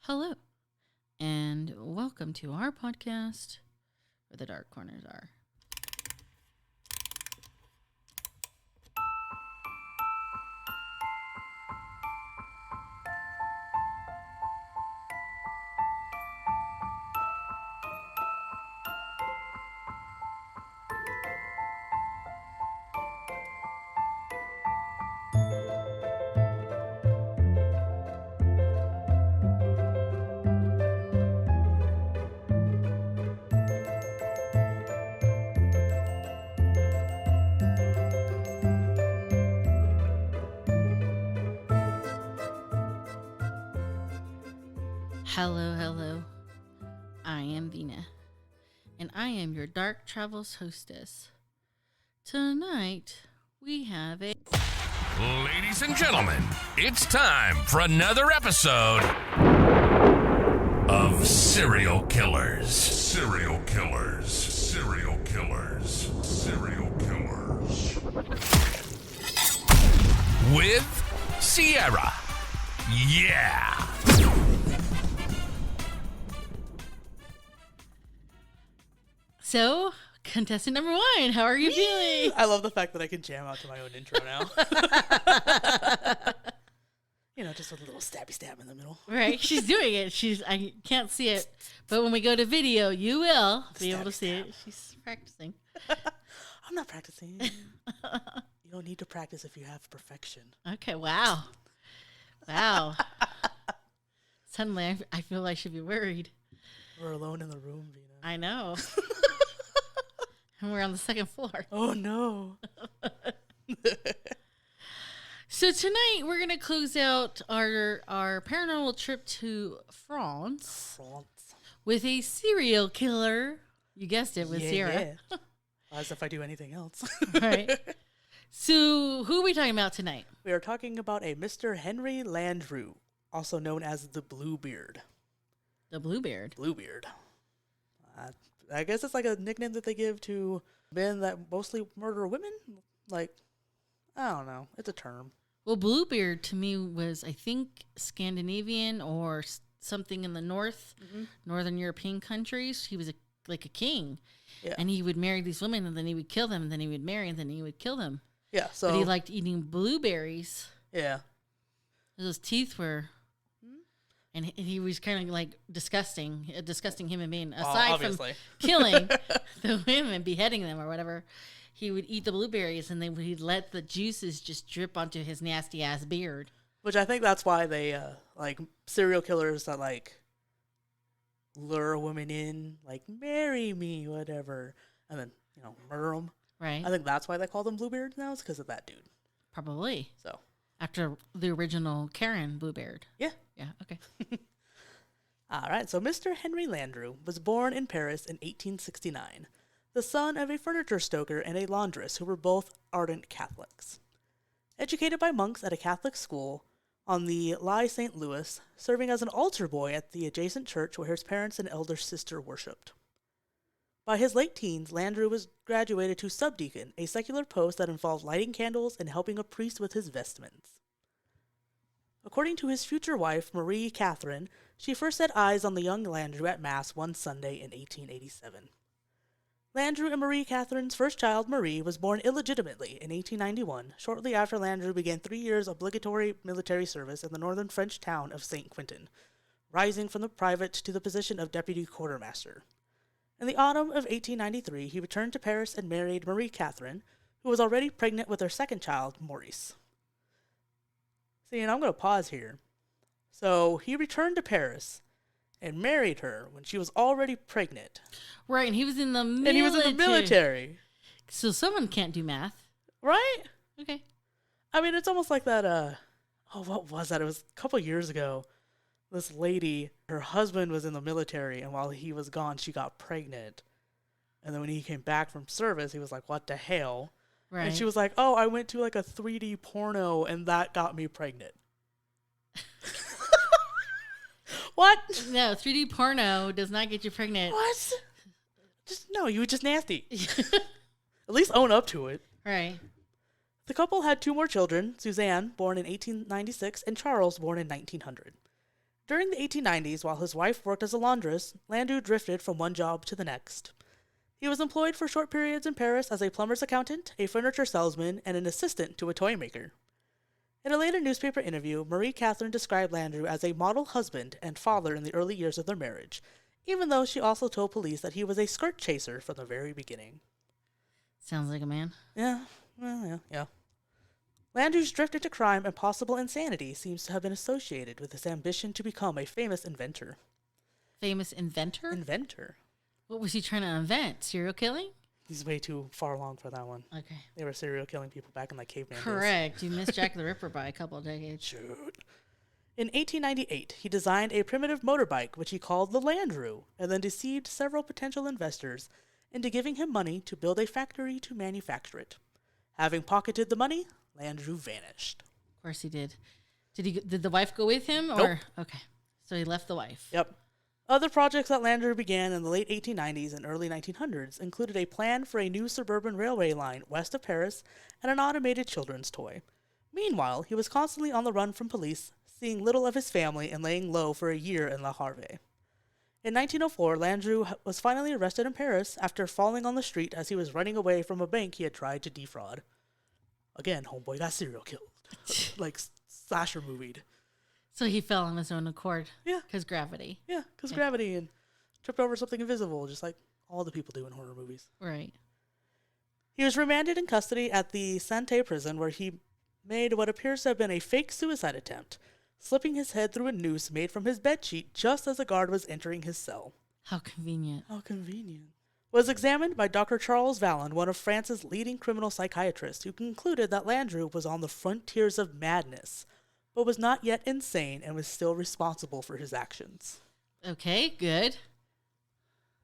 Hello, and welcome to our podcast where the dark corners are. Hello. I am Vina, and I am your Dark Travels hostess. Tonight, we have a... Ladies and gentlemen, it's time for another episode of Serial Killers. Serial Killers. Serial Killers. Serial Killers. With Sierra. Yeah. So, contestant number 1, how are you feeling? I love the fact that I can jam out to my own intro now. Just a little stabby stab in the middle. Right, she's doing it. I can't see it, but when we go to video, you will be able to see it. She's practicing. I'm not practicing. You don't need to practice if you have perfection. Okay, wow. Suddenly, I feel I should be worried. We're alone in the room, Vina. I know. And we're on the second floor. Oh, no. So tonight, we're going to close out our paranormal trip to France with a serial killer. You guessed it, with Sierra. Yeah. As if I do anything else. Right. So, who are we talking about tonight? We are talking about a Mr. Henri Landru, also known as the Bluebeard. The Bluebeard. Bluebeard. I guess it's like a nickname that they give to men that mostly murder women. Like, I don't know. It's a term. Well, Bluebeard to me was, I think, Scandinavian or something in the northern European countries. He was like a king. Yeah. And he would marry these women, and then he would kill them, and then he would marry, and then he would kill them. Yeah. So, but he liked eating blueberries. Yeah. His teeth were... And he was kind of like a disgusting human being. Aside from killing the women, beheading them or whatever, he would eat the blueberries and then he'd let the juices just drip onto his nasty ass beard. Which I think that's why they like serial killers that like lure women in, like marry me, whatever, and then murder them. Right. I think that's why they call them Bluebeards now. It's because of that dude. Probably. So. After the original Karen Bluebeard. Yeah. Yeah, okay. All right, so Mr. Henri Landru was born in Paris in 1869, the son of a furniture stoker and a laundress who were both ardent Catholics. Educated by monks at a Catholic school on the Lie St. Louis, serving as an altar boy at the adjacent church where his parents and elder sister worshipped. By his late teens, Landru was graduated to subdeacon, a secular post that involved lighting candles and helping a priest with his vestments. According to his future wife, Marie Catherine, she first set eyes on the young Landru at Mass one Sunday in 1887. Landru and Marie Catherine's first child, Marie, was born illegitimately in 1891, shortly after Landru began 3 years obligatory military service in the northern French town of St. Quentin, rising from the private to the position of deputy quartermaster. In the autumn of 1893, he returned to Paris and married Marie Catherine, who was already pregnant with their second child, Maurice. See, and I'm going to pause here. So he returned to Paris and married her when she was already pregnant. Right, and he was in the military. So someone can't do math. Right? Okay. I mean, it's almost like that, what was that? It was a couple years ago. This lady, her husband was in the military, and while he was gone, she got pregnant. And then when he came back from service, he was like, what the hell? Right. And she was like, oh, I went to like a 3D porno, and that got me pregnant. What? No, 3D porno does not get you pregnant. What? You were just nasty. At least own up to it. Right. The couple had 2 more children, Suzanne, born in 1896, and Charles, born in 1900. During the 1890s, while his wife worked as a laundress, Landru drifted from one job to the next. He was employed for short periods in Paris as a plumber's accountant, a furniture salesman, and an assistant to a toy maker. In a later newspaper interview, Marie Catherine described Landru as a model husband and father in the early years of their marriage, even though she also told police that he was a skirt chaser from the very beginning. Sounds like a man. Yeah, well, yeah. Landru's drift into crime and possible insanity seems to have been associated with his ambition to become a famous inventor. Famous inventor? Inventor. What was he trying to invent? Serial killing? He's way too far along for that one. Okay. They were serial killing people back in like caveman days. Correct. You missed Jack the Ripper by a couple of decades. Shoot. In 1898, he designed a primitive motorbike, which he called the Landru, and then deceived several potential investors into giving him money to build a factory to manufacture it. Having pocketed the money, Landru vanished. Of course he did. Did the wife go with him? Or Nope. Okay. So he left the wife. Yep. Other projects that Landru began in the late 1890s and early 1900s included a plan for a new suburban railway line west of Paris and an automated children's toy. Meanwhile, he was constantly on the run from police, seeing little of his family and laying low for a year in La Havre. In 1904, Landru was finally arrested in Paris after falling on the street as he was running away from a bank he had tried to defraud. Again, homeboy got serial killed. Like slasher movied. So he fell on his own accord. Yeah. Because gravity. Yeah, because gravity, and tripped over something invisible, just like all the people do in horror movies. Right. He was remanded in custody at the Santé prison, where he made what appears to have been a fake suicide attempt, slipping his head through a noose made from his bedsheet just as a guard was entering his cell. How convenient. How convenient. Was examined by Dr. Charles Vallon, one of France's leading criminal psychiatrists, who concluded that Landru was on the frontiers of madness, but was not yet insane and was still responsible for his actions. Okay, good.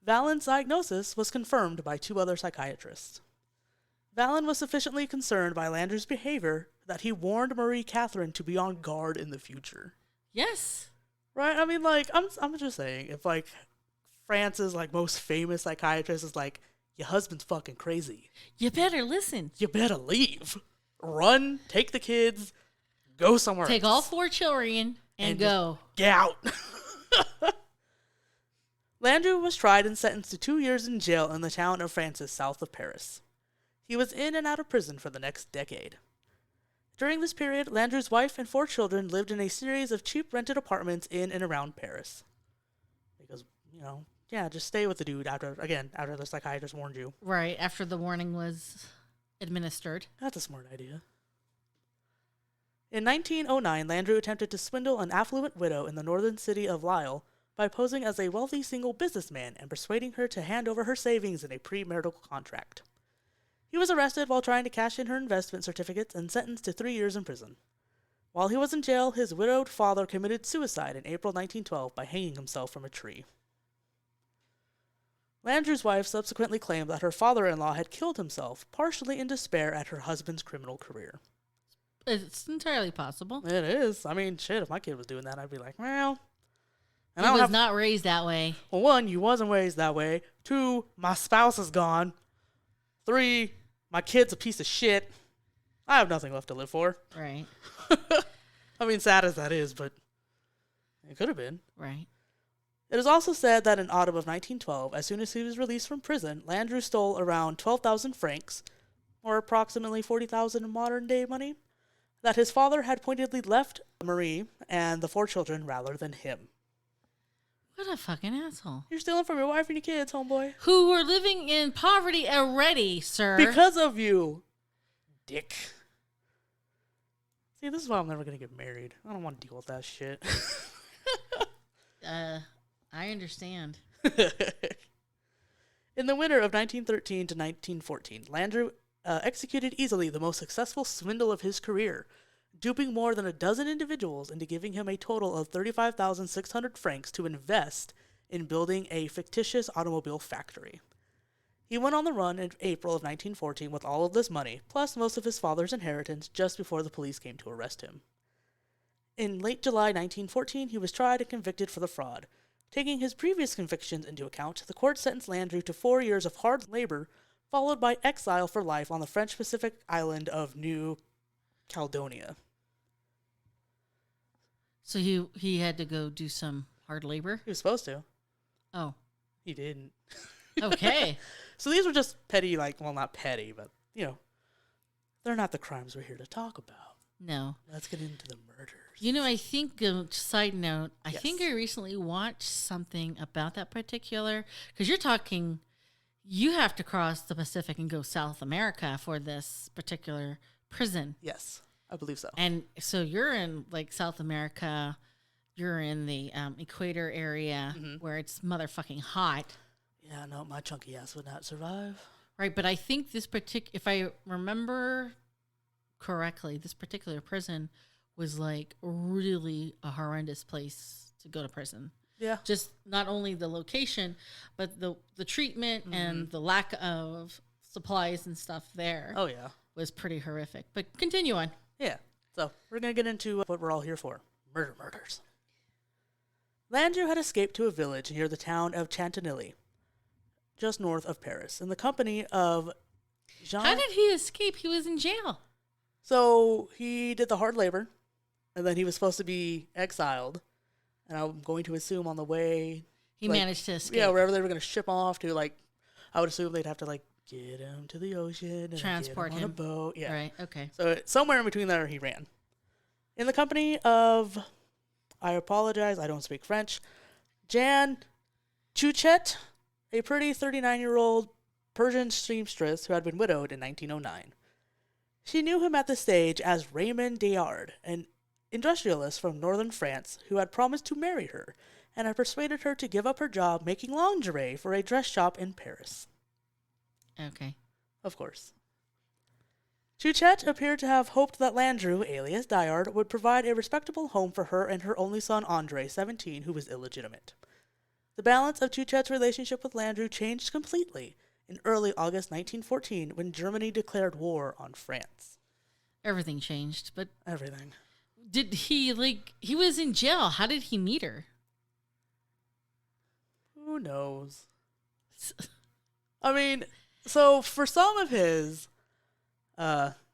Vallon's diagnosis was confirmed by two other psychiatrists. Vallon was sufficiently concerned by Landru's behavior that he warned Marie Catherine to be on guard in the future. Yes. Right? I mean, like, I'm just saying, if, like, France's, like, most famous psychiatrist is like, your husband's fucking crazy. You better listen. You better leave. Run, take the kids, go somewhere Take else. all 4 children and go. Get out. Landru was tried and sentenced to 2 years in jail in the town of Francis, south of Paris. He was in and out of prison for the next decade. During this period, Landru's wife and 4 children lived in a series of cheap rented apartments in and around Paris. Because, just stay with the dude after the psychiatrist warned you. Right, after the warning was administered. That's a smart idea. In 1909, Landru attempted to swindle an affluent widow in the northern city of Lille by posing as a wealthy single businessman and persuading her to hand over her savings in a premarital contract. He was arrested while trying to cash in her investment certificates and sentenced to 3 years in prison. While he was in jail, his widowed father committed suicide in April 1912 by hanging himself from a tree. Landru's wife subsequently claimed that her father-in-law had killed himself, partially in despair at her husband's criminal career. It's entirely possible. It is. I mean, shit, if my kid was doing that, I'd be like, well... And I was not raised that way. Well, 1, you wasn't raised that way. 2, my spouse is gone. 3, my kid's a piece of shit. I have nothing left to live for. Right. I mean, sad as that is, but it could have been. Right. It is also said that in autumn of 1912, as soon as he was released from prison, Landru stole around 12,000 francs, or approximately 40,000 in modern-day money, that his father had pointedly left Marie and the 4 children rather than him. What a fucking asshole. You're stealing from your wife and your kids, homeboy. Who were living in poverty already, sir. Because of you, dick. See, this is why I'm never going to get married. I don't want to deal with that shit. I understand. In the winter of 1913 to 1914, Landru executed easily the most successful swindle of his career, duping more than a dozen individuals into giving him a total of 35,600 francs to invest in building a fictitious automobile factory. He went on the run in April of 1914 with all of this money, plus most of his father's inheritance, just before the police came to arrest him. In late July 1914, he was tried and convicted for the fraud. Taking his previous convictions into account, the court sentenced Landru to 4 years of hard labor, followed by exile for life on the French Pacific island of New Caledonia. So he had to go do some hard labor? He was supposed to. Oh. He didn't. Okay. So these were just petty, not petty, but, they're not the crimes we're here to talk about. No. Let's get into the murders. I think, side note, I think I recently watched something about that particular, because you have to cross the Pacific and go South America for this particular prison. Yes, I believe so. And so you're in South America, you're in the equator area where it's motherfucking hot. Yeah, no, my chunky ass would not survive. Right, but I think if I remember correctly, this particular prison was really a horrendous place to go to prison. Yeah. Just not only the location, but the treatment and the lack of supplies and stuff there. Oh, yeah. Was pretty horrific. But continue on. Yeah. So we're going to get into what we're all here for. Murders. Landru had escaped to a village near the town of Chantilly, just north of Paris, in the company of Jean... How did he escape? He was in jail. So he did the hard labor, and then he was supposed to be exiled. And I'm going to assume on the way... He managed to escape. Yeah, wherever they were going to ship off to, I would assume they'd have to, get him to the ocean. And transport get him on a boat. Yeah. Right, okay. So somewhere in between there, he ran. In the company of... I apologize, I don't speak French. Jan Chuchet, a pretty 39-year-old Persian seamstress who had been widowed in 1909. She knew him at this stage as Raymond Dayard, an industrialist from northern France who had promised to marry her and had persuaded her to give up her job making lingerie for a dress shop in Paris. Okay. Of course. Chuchet appeared to have hoped that Landru, alias Dayard, would provide a respectable home for her and her only son Andre, 17, who was illegitimate. The balance of Chuchet's relationship with Landru changed completely in early August 1914 when Germany declared war on France. Everything changed, but... Everything. Did he, he was in jail. How did he meet her? Who knows? I mean, so for some of his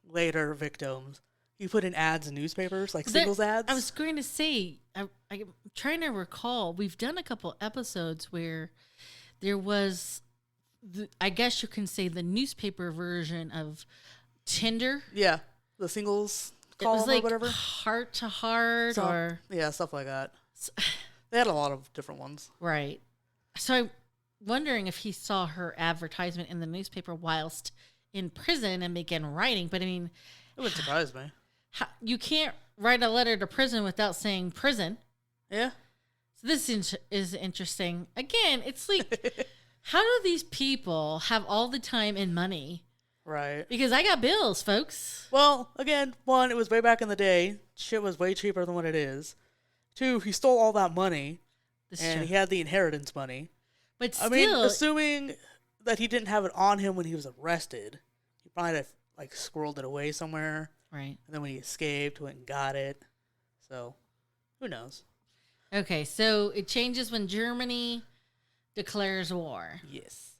later victims, he put in ads in newspapers, singles ads. I was going to say, I'm trying to recall, we've done a couple episodes where there was, I guess you can say, the newspaper version of Tinder. Yeah, the singles column or whatever. Heart to heart or... Yeah, stuff like that. They had a lot of different ones. Right. So I'm wondering if he saw her advertisement in the newspaper whilst in prison and began writing. But I mean... It would surprise me. You can't write a letter to prison without saying prison. Yeah. So this is interesting. Again, it's how do these people have all the time and money? Right. Because I got bills, folks. Well, again, one, it was way back in the day. Shit was way cheaper than what it is. Two, he stole all that money. And he had the inheritance money. But still... I mean, assuming that he didn't have it on him when he was arrested, he probably had squirreled it away somewhere. Right. And then when he escaped, went and got it. So, who knows? Okay, so it changes when Germany declares war. Yes.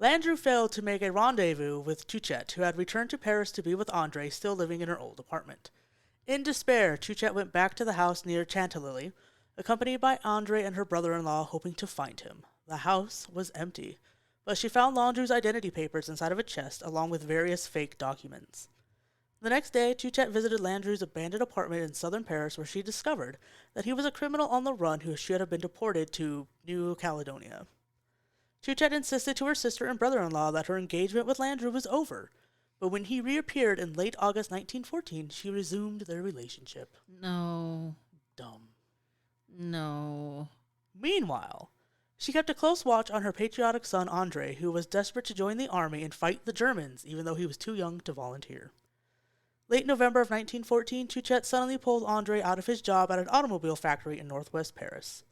Landru failed to make a rendezvous with Chuchet, who had returned to Paris to be with Andre, still living in her old apartment. In despair, Chuchet went back to the house near Chantilly, accompanied by Andre and her brother-in-law, hoping to find him. The house was empty, but she found Landru's identity papers inside of a chest, along with various fake documents. The next day, Chuchet visited Landru's abandoned apartment in southern Paris, where she discovered that he was a criminal on the run who should have been deported to New Caledonia. Chuchet insisted to her sister and brother-in-law that her engagement with Landru was over, but when he reappeared in late August 1914, she resumed their relationship. No. Dumb. No. Meanwhile, she kept a close watch on her patriotic son Andre, who was desperate to join the army and fight the Germans, even though he was too young to volunteer. Late November of 1914, Chuchet suddenly pulled Andre out of his job at an automobile factory in northwest Paris.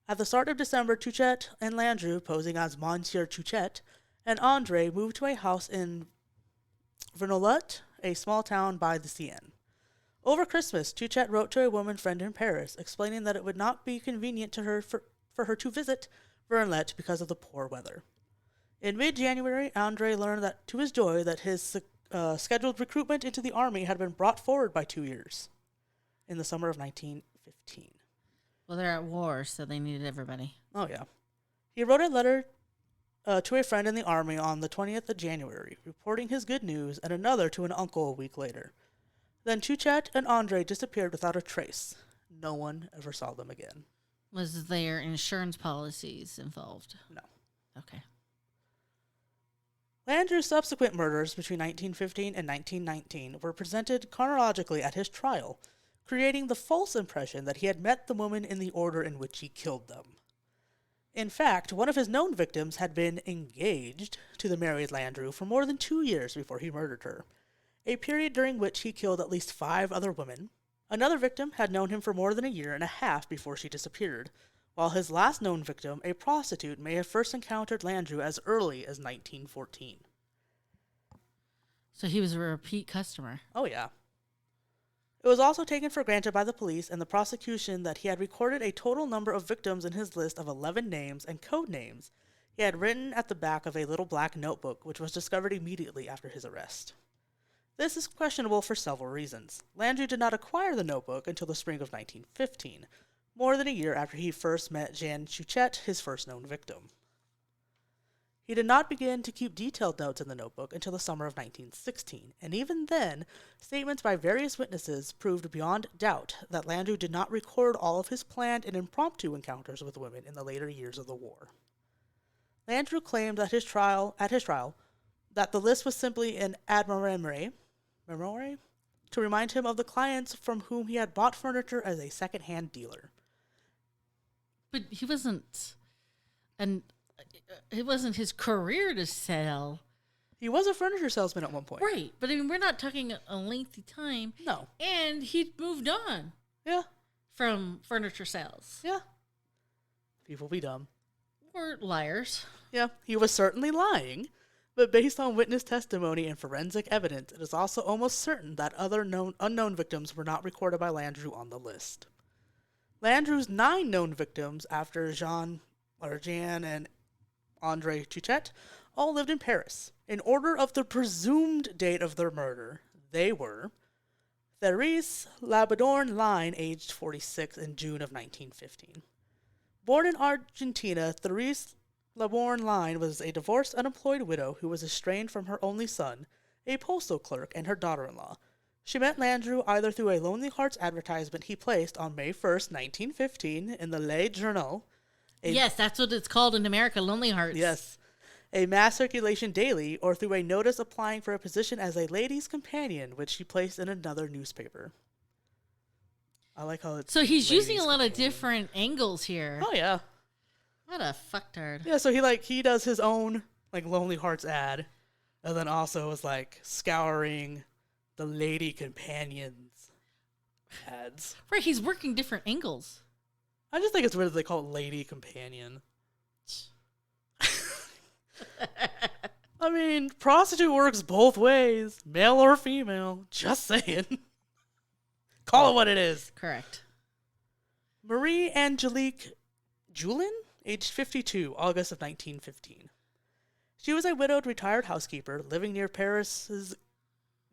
At the start of December, Chuchet and Landru, posing as Monsieur Chuchet, and Andre moved to a house in Vernolet, a small town by the Seine. Over Christmas, Chuchet wrote to a woman friend in Paris, explaining that it would not be convenient to her for her to visit Vernolet because of the poor weather. In mid-January, Andre learned that, to his joy, that his scheduled recruitment into the army had been brought forward by 2 years. In the summer of 1915. Well, they're at war, so they needed everybody. Oh, yeah. He wrote a letter to a friend in the army on the 20th of January, reporting his good news, and another to an uncle a week later. Then Chuchet and Andre disappeared without a trace. No one ever saw them again. Was there insurance policies involved? No. Okay. Landru's subsequent murders between 1915 and 1919 were presented chronologically at his trial, creating the false impression that he had met the woman in the order in which he killed them. In fact, one of his known victims had been engaged to the married Landru for more than 2 years before he murdered her, a period during which he killed at least 5 other women. Another victim had known him for more than a year and a half before she disappeared, while his last known victim, a prostitute, may have first encountered Landru as early as 1914. So he was a repeat customer. Oh, yeah. It was also taken for granted by the police and the prosecution that he had recorded a total number of victims in his list of 11 names and code names he had written at the back of a little black notebook, which was discovered immediately after his arrest. This is questionable for several reasons. Landru did not acquire the notebook until the spring of 1915, more than a year after he first met Jean Chuchet, his first known victim. He did not begin to keep detailed notes in the notebook until the summer of 1916, and even then, statements by various witnesses proved beyond doubt that Landru did not record all of his planned and impromptu encounters with women in the later years of the war. Landru claimed at his trial that the list was simply an admirare to remind him of the clients from whom he had bought furniture as a second-hand dealer. But he wasn't, it wasn't his career to sell. He was a furniture salesman at one point. Right, but I mean, we're not talking a lengthy time. No. And he'd moved on. Yeah. From furniture sales. Yeah. People be dumb. Or liars. Yeah, he was certainly lying, but based on witness testimony and forensic evidence, it is also almost certain that other unknown victims were not recorded by Landru on the list. Landru's 9 known victims after Jean and Andre Chuchet all lived in Paris. In order of the presumed date of their murder, they were Therese Labadorn Line, aged 46, in June of 1915. Born in Argentina, Therese Labadorn Line was a divorced, unemployed widow who was estranged from her only son, a postal clerk, and her daughter-in-law. She met Landru either through a Lonely Hearts advertisement he placed on May 1st, 1915, in the Le Journal. Yes, that's what it's called in America, Lonely Hearts. Yes. A mass circulation daily, or through a notice applying for a position as a lady's companion, which she placed in another newspaper. I like how it's... So he's using a lot of different angles here. Oh, yeah. What a fucktard. Yeah, so he does his own, Lonely Hearts ad, and then also is, scouring the lady companions ads. Right, he's working different angles. I just think it's weird that they call it lady companion. I mean, prostitute works both ways, male or female. Just saying. Call it what it is. Correct. Marie Angelique Julin, aged 52, August of 1915. She was a widowed retired housekeeper living near Paris's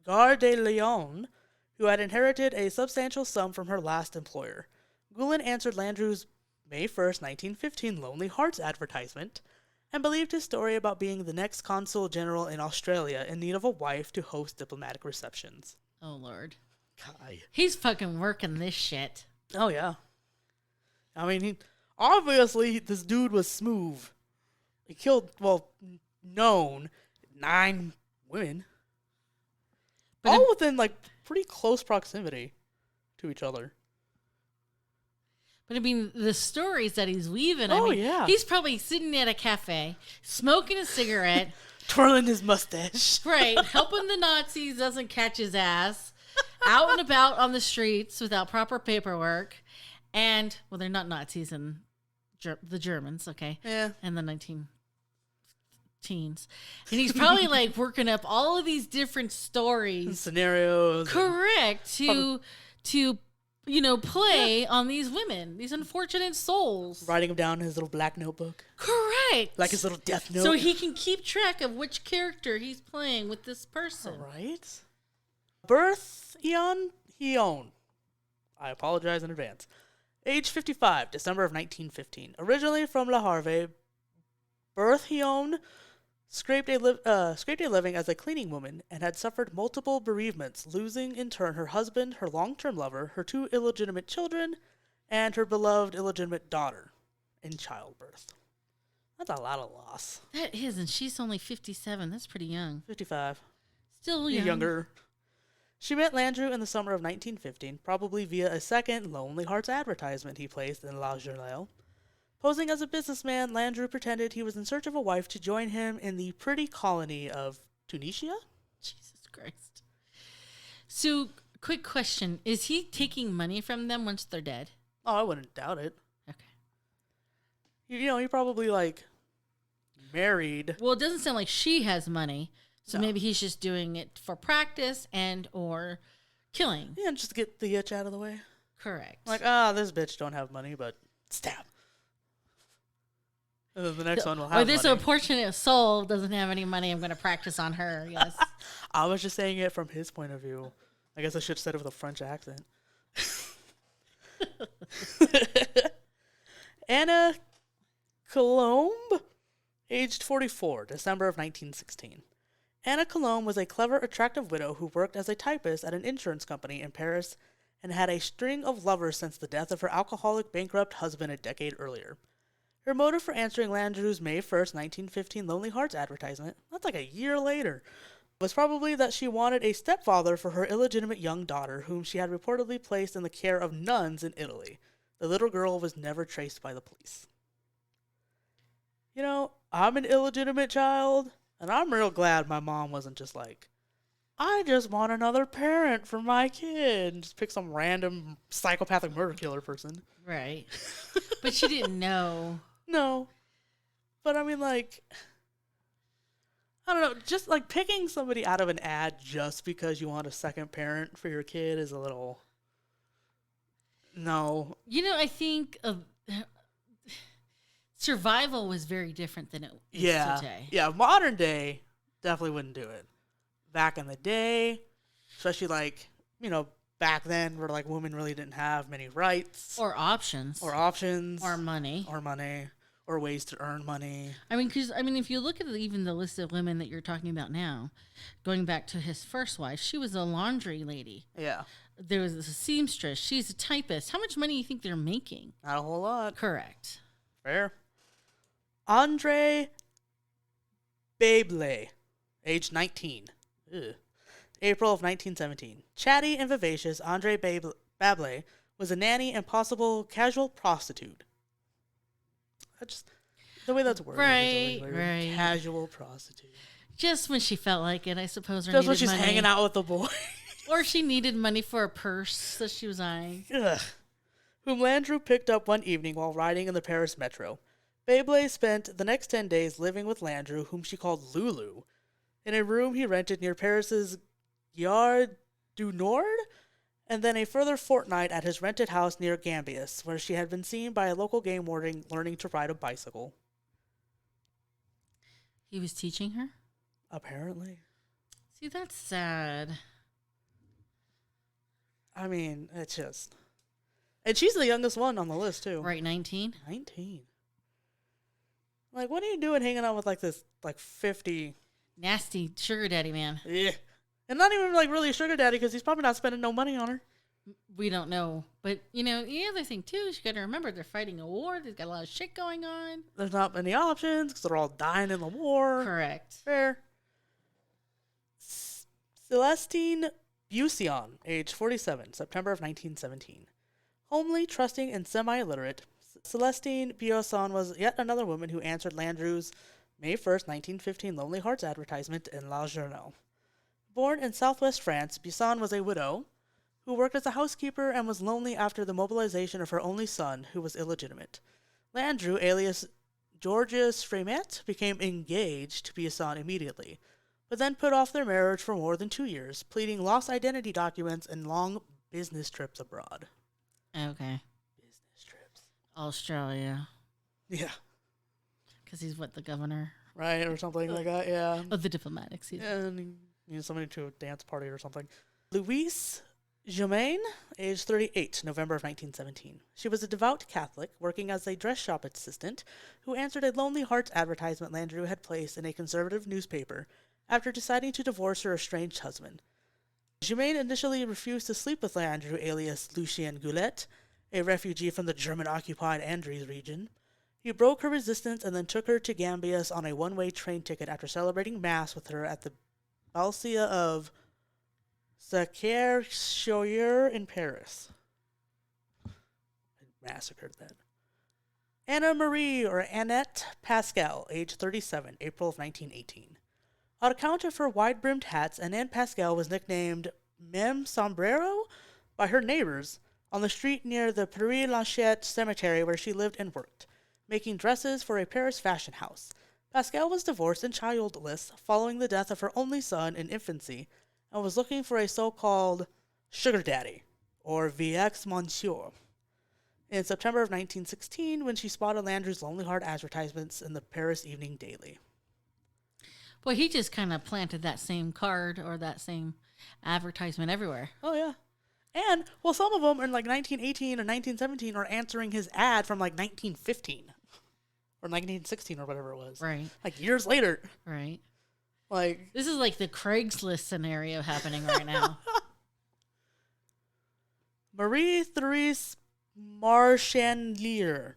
Gare de Lyon, who had inherited a substantial sum from her last employer. Goulin answered Landru's May 1st, 1915 Lonely Hearts advertisement and believed his story about being the next consul general in Australia in need of a wife to host diplomatic receptions. Oh, Lord. God. He's fucking working this shit. Oh, yeah. I mean, obviously, this dude was smooth. He killed, known 9 women. But all within, pretty close proximity to each other. But I mean, the stories that he's weaving, yeah. He's probably sitting at a cafe, smoking a cigarette. Twirling his mustache. Right, helping the Nazis doesn't catch his ass. Out and about on the streets without proper paperwork. And, they're not Nazis and the Germans, okay? Yeah. And the 19-teens. And he's probably, working up all of these different stories. And scenarios. Correct. To play on these women, these unfortunate souls. Writing them down in his little black notebook. Correct. Like his little death note. So he can keep track of which character he's playing with this person. All right. Birth Eon Heon. I apologize in advance. Age 55, December of 1915. Originally from Le Havre, Berthiaume scraped a living as a cleaning woman and had suffered multiple bereavements, losing in turn her husband, her long-term lover, her 2 illegitimate children, and her beloved illegitimate daughter in childbirth. That's a lot of loss. That is, and she's only 57. That's pretty young. 55. Still young. Younger. She met Landru in the summer of 1915, probably via a second Lonely Hearts advertisement he placed in La Journal. Posing as a businessman, Landru pretended he was in search of a wife to join him in the pretty colony of Tunisia? Jesus Christ. So, quick question. Is he taking money from them once they're dead? Oh, I wouldn't doubt it. Okay. He probably, married. Well, it doesn't sound like she has money. So No. maybe he's just doing it for practice and or killing. Yeah, just to get the itch out of the way. Correct. This bitch don't have money, but stab. And then the next one will have this money. unfortunate soul doesn't have any money. I'm going to practice on her. Yes. I was just saying it from his point of view. I guess I should have said it with a French accent. Anna Colombe, aged 44, December of 1916. Anna Colombe was a clever, attractive widow who worked as a typist at an insurance company in Paris and had a string of lovers since the death of her alcoholic, bankrupt husband a decade earlier. Her motive for answering Landru's May 1st, 1915 Lonely Hearts advertisement, that's like a year later, was probably that she wanted a stepfather for her illegitimate young daughter, whom she had reportedly placed in the care of nuns in Italy. The little girl was never traced by the police. I'm an illegitimate child, and I'm real glad my mom wasn't just like, I just want another parent for my kid, and just pick some random psychopathic murder killer person. Right. But she didn't know. No. But I mean, I don't know, just picking somebody out of an ad just because you want a second parent for your kid is a little... No. I think survival was very different than it is today. Yeah, modern day definitely wouldn't do it. Back in the day, especially back then where women really didn't have many rights. Or options. Or options. Or money. Or ways to earn money. Because if you look at even the list of women that you're talking about now, going back to his first wife, she was a laundry lady. Yeah. There was a seamstress. She's a typist. How much money do you think they're making? Not a whole lot. Correct. Fair. Andre Babelais, age 19. Ugh. April of 1917. Chatty and vivacious, Andre Babelais was a nanny and possible casual prostitute. The way that's worded. Right. Casual prostitute. Just when she felt like it, I suppose. Just when she's hanging out with the boy. Or she needed money for a purse that she was eyeing. Ugh. Whom Landru picked up one evening while riding in the Paris metro. Babelais spent the next 10 days living with Landru, whom she called Lulu, in a room he rented near Paris's Gare du Nord, and then a further fortnight at his rented house near Gambius, where she had been seen by a local game warden learning to ride a bicycle. He was teaching her? Apparently. See, that's sad. I mean, it's just... And she's the youngest one on the list, too. Right, 19? 19. What are you doing hanging out with, this, 50... Nasty sugar daddy man. Yeah. And not even, really a sugar daddy, because he's probably not spending no money on her. We don't know. But, the other thing, too, is you got to remember they're fighting a war. They've got a lot of shit going on. There's not many options, because they're all dying in the war. Correct. Fair. Celestine Busion, age 47, September of 1917. Homely, trusting, and semi-illiterate, Celestine Busion was yet another woman who answered Landru's May 1st, 1915 Lonely Hearts advertisement in La Journal. Born in southwest France, Busion was a widow who worked as a housekeeper and was lonely after the mobilization of her only son, who was illegitimate. Landru, alias Georges Frémet, became engaged to Busion immediately, but then put off their marriage for more than 2 years, pleading lost identity documents and long business trips abroad. Okay. Business trips. Australia. Yeah. Because he's the governor? Right, or something like that, yeah. Of the diplomatics. And he needed somebody to a dance party or something. Louise Germaine, age 38, November of 1917. She was a devout Catholic working as a dress shop assistant who answered a Lonely Hearts advertisement Landru had placed in a conservative newspaper after deciding to divorce her estranged husband. Germaine initially refused to sleep with Landru, alias Lucien Goulet, a refugee from the German-occupied Andries region. He broke her resistance and then took her to Gambius on a one-way train ticket after celebrating Mass with her at the Balsia of Sacré-Cœur in Paris. I massacred that. Anna Marie, or Annette Pascal, age 37, April of 1918. On account of her wide-brimmed hats, Annette Pascal was nicknamed Meme Sombrero by her neighbors on the street near the Père Lachaise cemetery where she lived and worked, making dresses for a Paris fashion house. Pascal was divorced and childless following the death of her only son in infancy and was looking for a so-called sugar daddy, or VX Monsieur, in September of 1916 when she spotted Landru's Lonely Heart advertisements in the Paris Evening Daily. Well, he just kind of planted that same card or that same advertisement everywhere. Oh, yeah. And, well, some of them in like 1918 or 1917 are answering his ad from like 1915 or 1916 or whatever it was. Right. Like years later. Right. Like, this is like the Craigslist scenario happening right now. Marie-Therese Marchandier,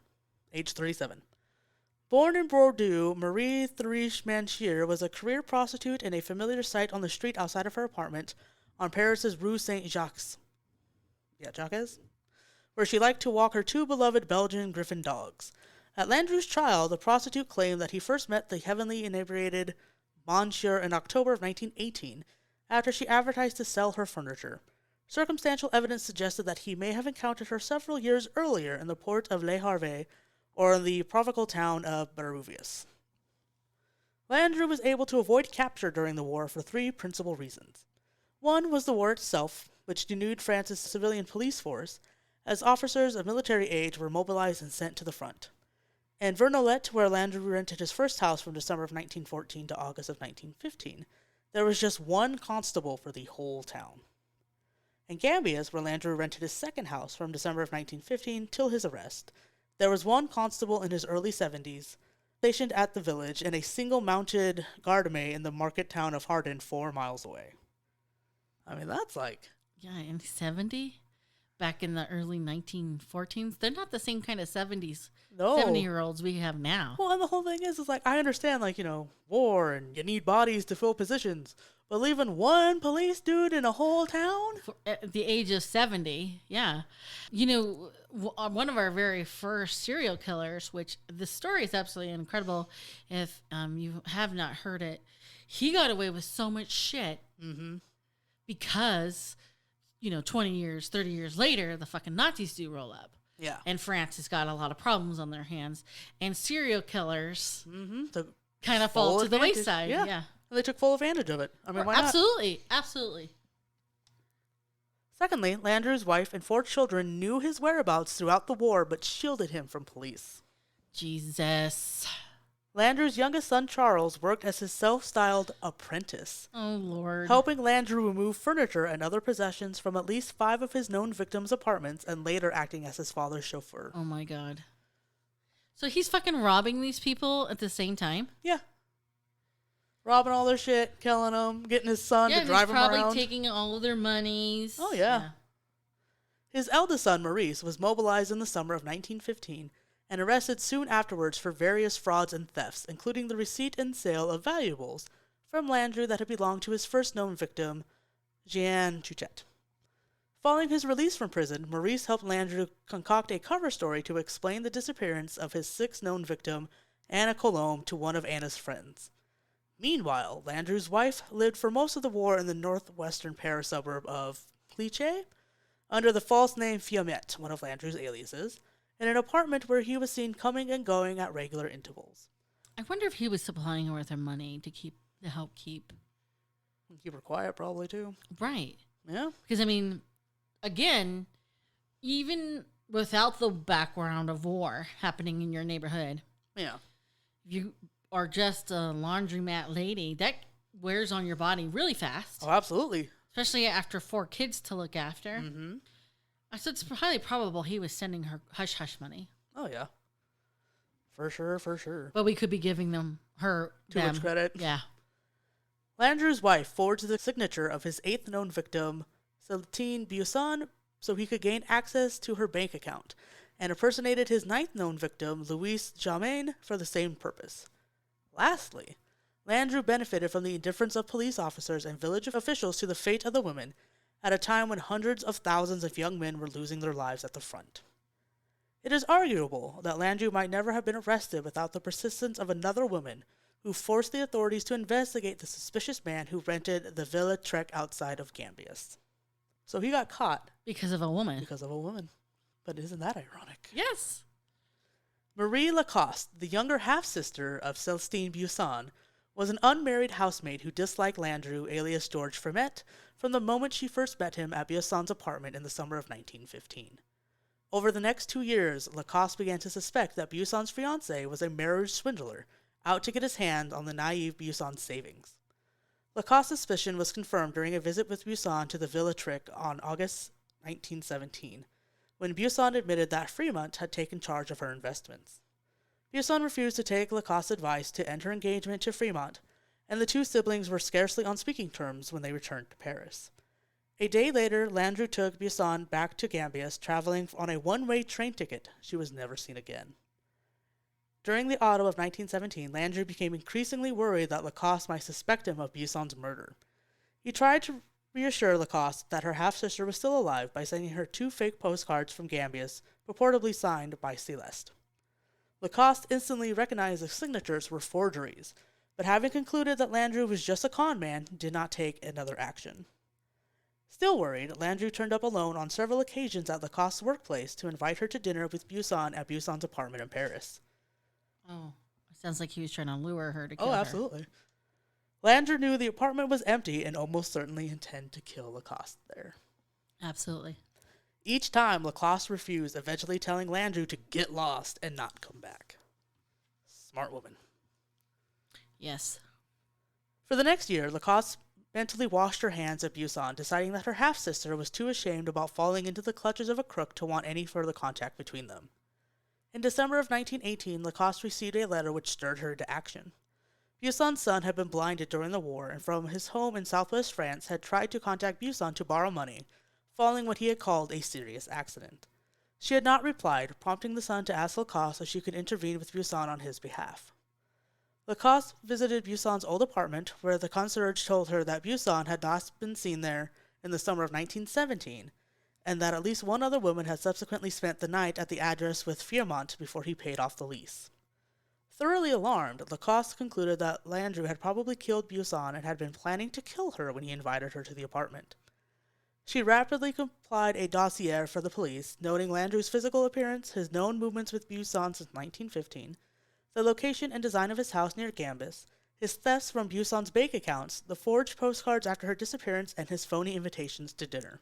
age 37. Born in Bordeaux, Marie-Therese Manchier was a career prostitute in a familiar sight on the street outside of her apartment on Paris's Rue Saint-Jacques. Yeah, Jacques? Where she liked to walk her two beloved Belgian Griffon dogs. At Landru's trial, the prostitute claimed that he first met the heavily inebriated Monsieur in October of 1918 after she advertised to sell her furniture. Circumstantial evidence suggested that he may have encountered her several years earlier in the port of Le Havre or in the provincial town of Barouvius. Landru was able to avoid capture during the war for three principal reasons. One was the war itself, which denuded France's civilian police force, as officers of military age were mobilized and sent to the front. In Vernolet, where Landru rented his first house from December of 1914 to August of 1915, there was just one constable for the whole town. In Gambius, where Landru rented his second house from December of 1915 till his arrest, there was one constable in his early 70s, stationed at the village, and a single mounted garde-maid in the market town of Hardin 4 miles away. I mean, that's like... Yeah, in 70? Back in the early 1914s? They're not the same kind of 70-year-olds we have now. Well, and the whole thing is like, I understand, like, you know, war and you need bodies to fill positions, but leaving one police dude in a whole town? At the age of 70, yeah. You know, one of our very first serial killers, which the story is absolutely incredible if you have not heard it, he got away with so much shit because, you know, 20 years, 30 years later, the fucking Nazis do roll up. Yeah. And France has got a lot of problems on their hands. And serial killers kind of fall to the wayside. Yeah. And they took full advantage of it. I mean, why not? Absolutely. Secondly, Landru's wife and 4 children knew his whereabouts throughout the war, but shielded him from police. Jesus. Landru's youngest son, Charles, worked as his self-styled apprentice. Oh, Lord. Helping Landru remove furniture and other possessions from at least 5 of his known victims' apartments and later acting as his father's chauffeur. Oh, my God. So he's fucking robbing these people at the same time? Yeah. Robbing all their shit, killing them, getting his son to drive them around. Yeah, probably taking all of their monies. Oh, yeah. His eldest son, Maurice, was mobilized in the summer of 1915 and arrested soon afterwards for various frauds and thefts, including the receipt and sale of valuables from Landru that had belonged to his first known victim, Jeanne Chuchet. Following his release from prison, Maurice helped Landru concoct a cover story to explain the disappearance of his 6th known victim, Anna Colombe, to one of Anna's friends. Meanwhile, Landru's wife lived for most of the war in the northwestern Paris suburb of Clichy, under the false name Fiammette, one of Landru's aliases, in an apartment where he was seen coming and going at regular intervals. I wonder if he was supplying her with her money to help keep her quiet, probably, too. Right. Yeah. Because, I mean, again, even without the background of war happening in your neighborhood, yeah, you are just a laundromat lady, that wears on your body really fast. Oh, absolutely. Especially after 4 kids to look after. Mm-hmm. So it's highly probable he was sending her hush-hush money. Oh, yeah. For sure. But we could be giving them too much credit. Yeah. Landru's wife forged the signature of his 8th known victim, Celestine Buisson, so he could gain access to her bank account, and impersonated his 9th known victim, Louise Jamain, for the same purpose. Lastly, Landru benefited from the indifference of police officers and village officials to the fate of the women at a time when hundreds of thousands of young men were losing their lives at the front. It is arguable that Landru might never have been arrested without the persistence of another woman who forced the authorities to investigate the suspicious man who rented the Villa Trek outside of Gambius. So he got caught. Because of a woman. But isn't that ironic? Yes. Marie Lacoste, the younger half-sister of Celestine Buisson, was an unmarried housemaid who disliked Landru, alias George Fermet, from the moment she first met him at Buisson's apartment in the summer of 1915. Over the next 2 years, Lacoste began to suspect that Buisson's fiancé was a marriage swindler, out to get his hand on the naive Buisson's savings. Lacoste's suspicion was confirmed during a visit with Buisson to the Villa Trick on August 1917, when Buisson admitted that Fremont had taken charge of her investments. Buisson refused to take Lacoste's advice to end her engagement to Fremont, and the 2 siblings were scarcely on speaking terms when they returned to Paris. A day later, Landru took Buisson back to Gambius, traveling on a one-way train ticket. She was never seen again. During the autumn of 1917, Landru became increasingly worried that Lacoste might suspect him of Buisson's murder. He tried to reassure Lacoste that her half-sister was still alive by sending her 2 fake postcards from Gambius, purportedly signed by Celeste. Lacoste instantly recognized the signatures were forgeries, but having concluded that Landru was just a con man, did not take another action. Still worried, Landru turned up alone on several occasions at Lacoste's workplace to invite her to dinner with Buisson at Buisson's apartment in Paris. Oh, it sounds like he was trying to lure her to kill her. Oh, absolutely. Landru knew the apartment was empty and almost certainly intended to kill Lacoste there. Absolutely. Each time, Lacoste refused, eventually telling Landru to get lost and not come back. Smart woman. Yes. For the next year, Lacoste mentally washed her hands of Buisson, deciding that her half-sister was too ashamed about falling into the clutches of a crook to want any further contact between them. In December of 1918, Lacoste received a letter which stirred her to action. Buisson's son had been blinded during the war, and from his home in southwest France had tried to contact Buisson to borrow money, following what he had called a serious accident. She had not replied, prompting the son to ask Lacoste if she could intervene with Buisson on his behalf. Lacoste visited Buisson's old apartment, where the concierge told her that Buisson had not been seen there in the summer of 1917, and that at least one other woman had subsequently spent the night at the address with Fremont before he paid off the lease. Thoroughly alarmed, Lacoste concluded that Landru had probably killed Buisson and had been planning to kill her when he invited her to the apartment. She rapidly compiled a dossier for the police, noting Landru's physical appearance, his known movements with Buisson since 1915, the location and design of his house near Gambis, his thefts from Buisson's bank accounts, the forged postcards after her disappearance, and his phony invitations to dinner.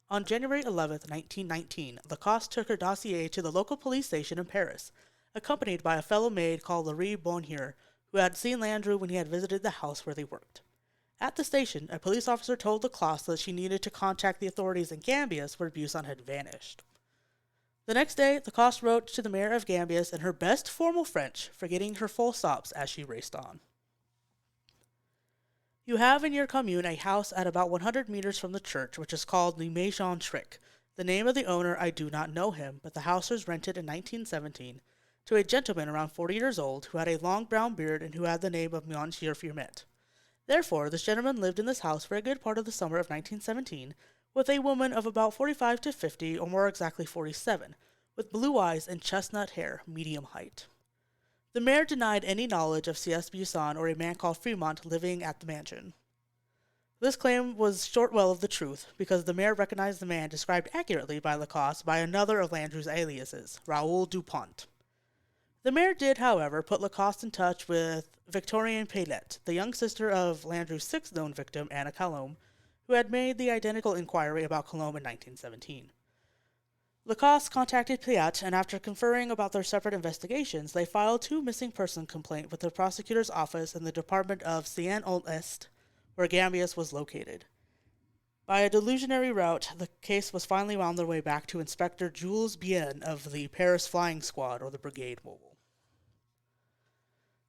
On January 11, 1919, Lacoste took her dossier to the local police station in Paris, accompanied by a fellow maid called Laurie Bonheur, who had seen Landru when he had visited the house where they worked. At the station, a police officer told Lacoste that she needed to contact the authorities in Gambius, where Buisson had vanished. The next day, Lacoste wrote to the mayor of Gambius in her best formal French, forgetting her full stops as she raced on. You have in your commune a house at about 100 meters from the church, which is called the Maison Trick. The name of the owner, I do not know him, but the house was rented in 1917 to a gentleman around 40 years old who had a long brown beard and who had the name of Monsieur Firmet. Therefore, this gentleman lived in this house for a good part of the summer of 1917 with a woman of about 45 to 50, or more exactly 47, with blue eyes and chestnut hair, medium height. The mayor denied any knowledge of C.S. Buisson or a man called Fremont living at the mansion. This claim was short well of the truth, because the mayor recognized the man described accurately by Lacoste by another of Landru's aliases, Raoul Dupont. The mayor did, however, put Lacoste in touch with Victorine Paillet, the young sister of Landru's sixth known victim, Anna Calome, who had made the identical inquiry about Calome in 1917. Lacoste contacted Paillet, and after conferring about their separate investigations, they filed 2 missing person complaints with the prosecutor's office in the department of Seine-Ouest, where Gambius was located. By a delusionary route, the case was finally wound their way back to Inspector Jules Bien of the Paris Flying Squad, or the Brigade Mobile.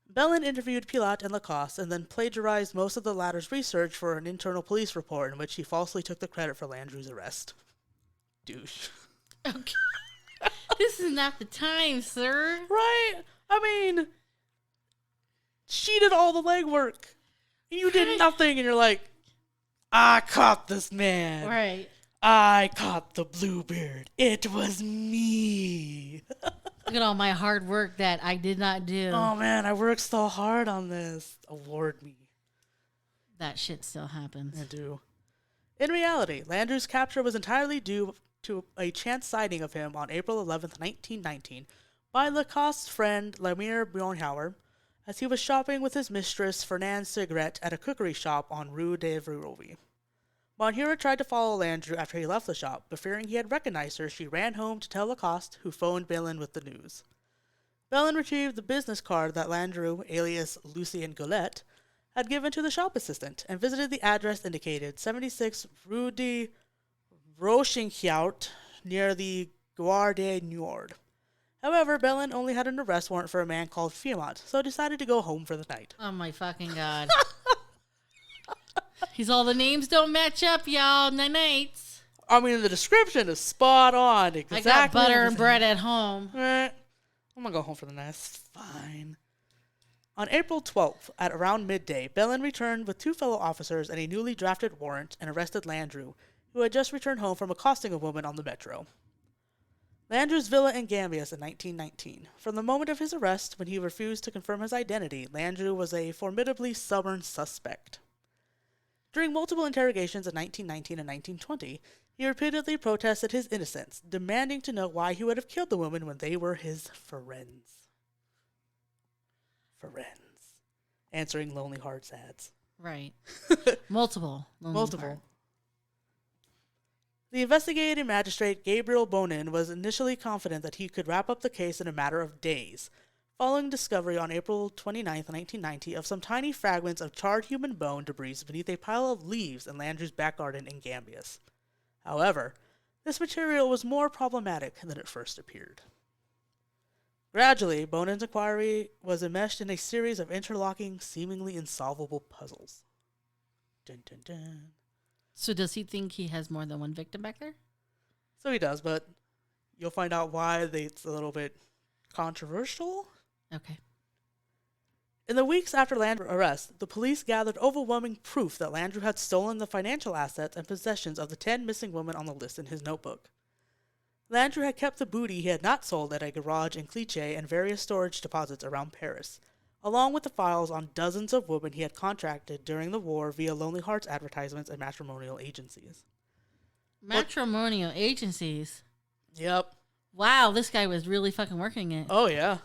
Bellin interviewed Pilat and Lacoste and then plagiarized most of the latter's research for an internal police report in which he falsely took the credit for Landru's arrest. Douche. Okay. This is not the time, sir. Right? I mean, she did all the legwork. You did nothing, and you're like, I caught this man. Right. I caught the Bluebeard. It was me. Look at all my hard work that I did not do. Oh, man, I worked so hard on this. Award me. That shit still happens. I do. In reality, Landru's capture was entirely due to a chance sighting of him on April 11th, 1919, by Lacoste's friend Lemire Bionhauer, as he was shopping with his mistress Fernande Cigarette at a cookery shop on Rue de Rivoli. Bonheur tried to follow Landru after he left the shop, but fearing he had recognized her, she ran home to tell Lacoste, who phoned Bellin with the news. Bellin retrieved the business card that Landru, alias Lucien Goulet, had given to the shop assistant, and visited the address indicated, 76 Rue de Rochinkhout, near the Gare du Nord. However, Bellin only had an arrest warrant for a man called Fiamont, so decided to go home for the night. Oh my fucking god. He's all, the names don't match up, y'all. Nights. I mean, the description is spot on. Exactly. I got butter and bread at home. I'm gonna go home for the night. It's fine. On April 12th, at around midday, Bellin returned with two fellow officers and a newly drafted warrant and arrested Landru, who had just returned home from accosting a woman on the metro. Landru's villa in Gambius in 1919. From the moment of his arrest, when he refused to confirm his identity, Landru was a formidably stubborn suspect. During multiple interrogations in 1919 and 1920, he repeatedly protested his innocence, demanding to know why he would have killed the woman when they were his friends. Friends. Answering Lonely Hearts ads. Right. Multiple. Multiple. The investigating magistrate Gabriel Bonin was initially confident that he could wrap up the case in a matter of days, following discovery on April 29, 1990, of some tiny fragments of charred human bone debris beneath a pile of leaves in Landru's back garden in Gambius. However, this material was more problematic than it first appeared. Gradually, Bonin's inquiry was enmeshed in a series of interlocking, seemingly insolvable puzzles. Dun, dun, dun. So does he think he has more than one victim back there? So he does, but you'll find out why it's a little bit controversial. Okay. In the weeks after Landru's arrest, the police gathered overwhelming proof that Landru had stolen the financial assets and possessions of the 10 missing women on the list in his notebook. Landru had kept the booty he had not sold at a garage in Clichy and various storage deposits around Paris, along with the files on dozens of women he had contracted during the war via Lonely Hearts advertisements and matrimonial agencies. Matrimonial agencies? Yep. Wow, this guy was really fucking working it. Oh, yeah.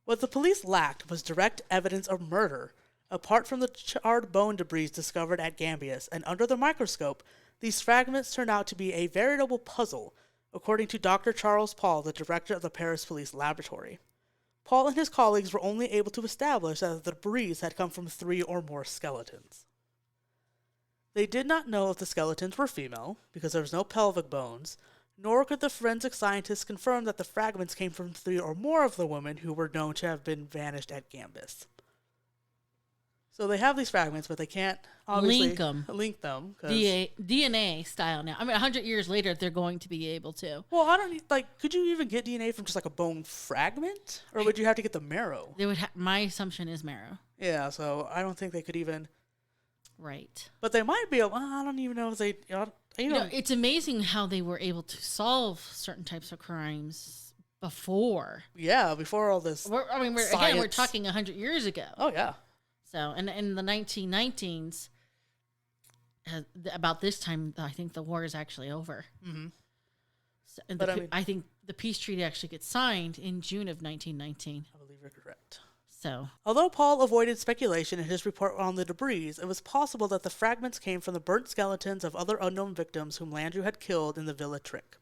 What the police lacked was direct evidence of murder, apart from the charred bone debris discovered at Gambius, and under the microscope, these fragments turned out to be a veritable puzzle, according to Dr. Charles Paul, the director of the Paris Police Laboratory. Paul and his colleagues were only able to establish that the debris had come from 3 or more skeletons. They did not know if the skeletons were female, because there was no pelvic bones, nor could the forensic scientists confirm that the fragments came from 3 or more of the women who were known to have been vanished at Gambis. So they have these fragments, but they can't obviously link them. DNA style now. I mean, 100 years later, they're going to be able to. Well, I don't could you even get DNA from just like a bone fragment? Or would you have to get the marrow? They would. My assumption is marrow. Yeah, so I don't think they could even. Right. But they might be able. I don't even know if they. It's amazing how they were able to solve certain types of crimes before. Yeah, before all this. We're talking 100 years ago. Oh, yeah. So, and in the 1919s, about this time, I think the war is actually over. Mm-hmm. So, I think the peace treaty actually gets signed in June of 1919. I believe you're correct. So, although Paul avoided speculation in his report on the debris, it was possible that the fragments came from the burnt skeletons of other unknown victims whom Landru had killed in the Villa Trick.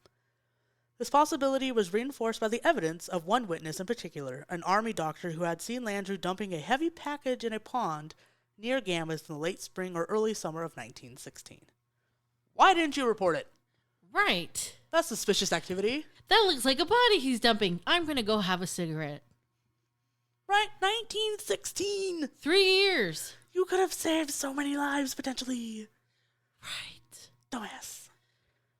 This possibility was reinforced by the evidence of one witness in particular, an army doctor who had seen Landru dumping a heavy package in a pond near Gambas in the late spring or early summer of 1916. Why didn't you report it? Right. That's suspicious activity. That looks like a body he's dumping. I'm going to go have a cigarette. Right, 1916. 3 years. You could have saved so many lives, potentially. Right. Dumbass.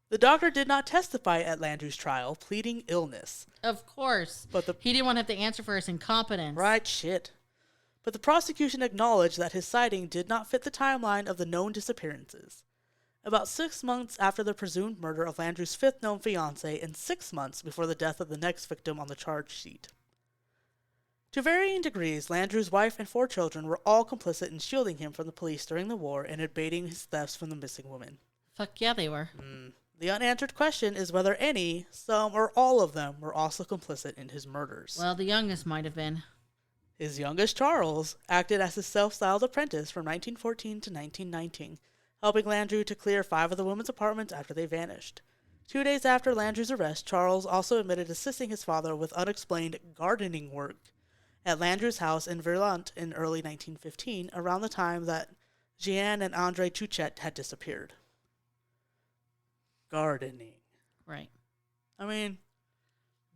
The doctor did not testify at Landru's trial, pleading illness. Of course. But he didn't want to have to answer for his incompetence. Right, shit. But the prosecution acknowledged that his sighting did not fit the timeline of the known disappearances. About 6 months after the presumed murder of Landru's fifth known fiancée and 6 months before the death of the next victim on the charge sheet. To varying degrees, Landru's wife and 4 children were all complicit in shielding him from the police during the war and abating his thefts from the missing women. Fuck yeah, they were. The unanswered question is whether any, some, or all of them were also complicit in his murders. Well, the youngest might have been. His youngest, Charles, acted as his self-styled apprentice from 1914 to 1919, helping Landru to clear 5 of the women's apartments after they vanished. 2 days after Landru's arrest, Charles also admitted assisting his father with unexplained gardening work at Landru's house in Verlant in early 1915, around the time that Jeanne and André Chouchet had disappeared. Gardening. Right. I mean,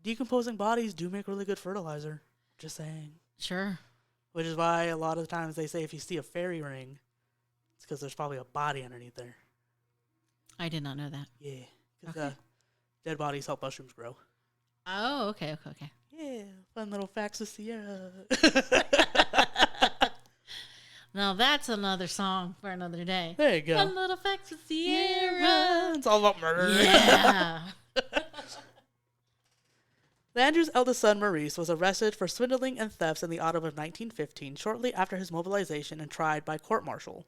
decomposing bodies do make really good fertilizer. Just saying. Sure. Which is why a lot of the times they say if you see a fairy ring, it's because there's probably a body underneath there. I did not know that. Yeah. Because dead bodies help mushrooms grow. Oh, okay. Yeah, fun little facts with Sierra. Now that's another song for another day. There you go. Fun little facts with Sierra. It's all about murder. Yeah. Landru's eldest son, Maurice, was arrested for swindling and thefts in the autumn of 1915, shortly after his mobilization and tried by court-martial.